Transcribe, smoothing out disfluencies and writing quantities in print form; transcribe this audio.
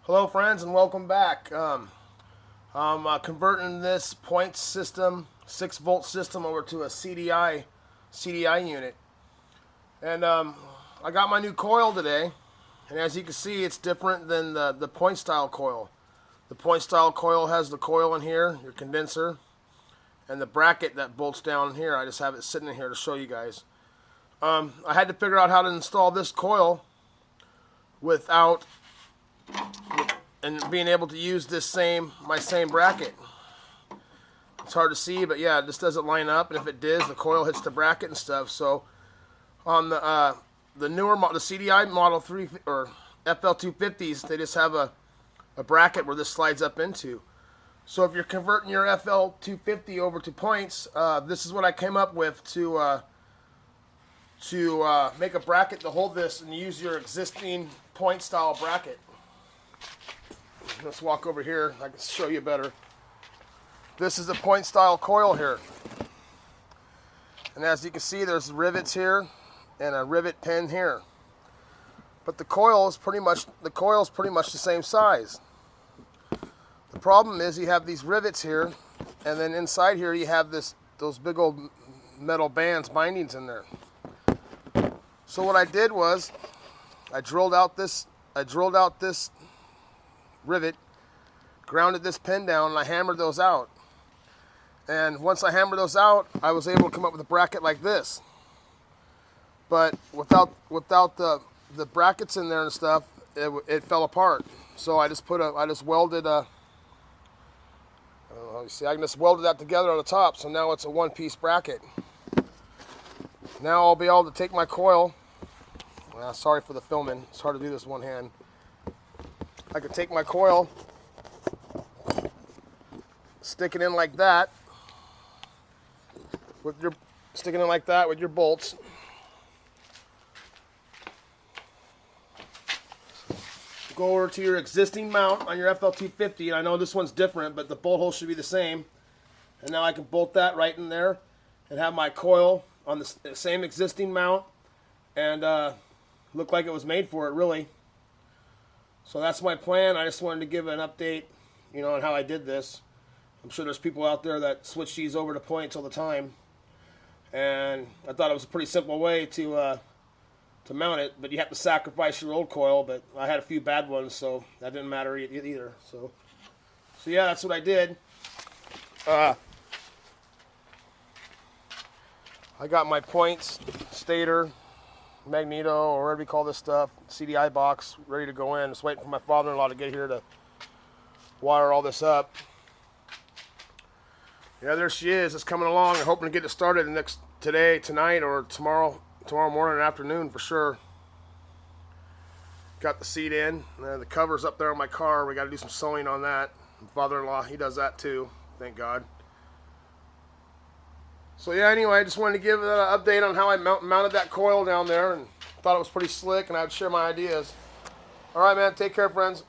Hello friends and welcome back. I'm converting this point system, 6-volt system over to a CDI unit. And I got my new coil today. And as you can see, it's different than the point style coil. The point style coil has the coil in here, your condenser, and the bracket that bolts down here. I just have it sitting in here to show you guys. I had to figure out how to install this coil without and being able to use my same bracket. It's hard to see, but yeah, this doesn't line up, and if it does, the coil hits the bracket and stuff. So on the newer the CDI model 3 or FL250s, they just have a bracket where this slides up into. So if you're converting your FL250 over to points, this is what I came up with to make a bracket to hold this and use your existing point style bracket. Let's walk over here. I can show you better. This is a point style coil here. And as you can see, there's rivets here and a rivet pin here. But the coil is pretty much the same size. The problem is you have these rivets here, and then inside here you have those big old metal bindings in there. So what I did was I drilled out this rivet, grounded this pin down, and I hammered those out. And once I hammered those out, I was able to come up with a bracket like this. But without the brackets in there and stuff, it fell apart. So I just welded I can just welded that together on the top. So now it's a one-piece bracket. Now I'll be able to take my coil. Sorry for the filming. It's hard to do this one hand. I could take my coil, stick it in like that, with your bolts. Go over to your existing mount on your FL250, and I know this one's different, but the bolt hole should be the same. And now I can bolt that right in there and have my coil on the same existing mount and look like it was made for it, really. So that's my plan. I just wanted to give an update, on how I did this. I'm sure there's people out there that switch these over to points all the time, and I thought it was a pretty simple way to mount it. But you have to sacrifice your old coil. But I had a few bad ones, so that didn't matter either. So yeah, that's what I did. I got my points stator, magneto, or whatever you call this stuff, CDI box, ready to go in. Just waiting for my father-in-law to get here to wire all this up. Yeah, there she is. It's coming along. I'm hoping to get it started tonight, or tomorrow morning or afternoon for sure. Got the seat in. The cover's up there on my car. We got to do some sewing on that. My father-in-law, he does that too. Thank God. So yeah, anyway, I just wanted to give an update on how I mounted that coil down there, and thought it was pretty slick, and I'd share my ideas. All right, man. Take care, friends.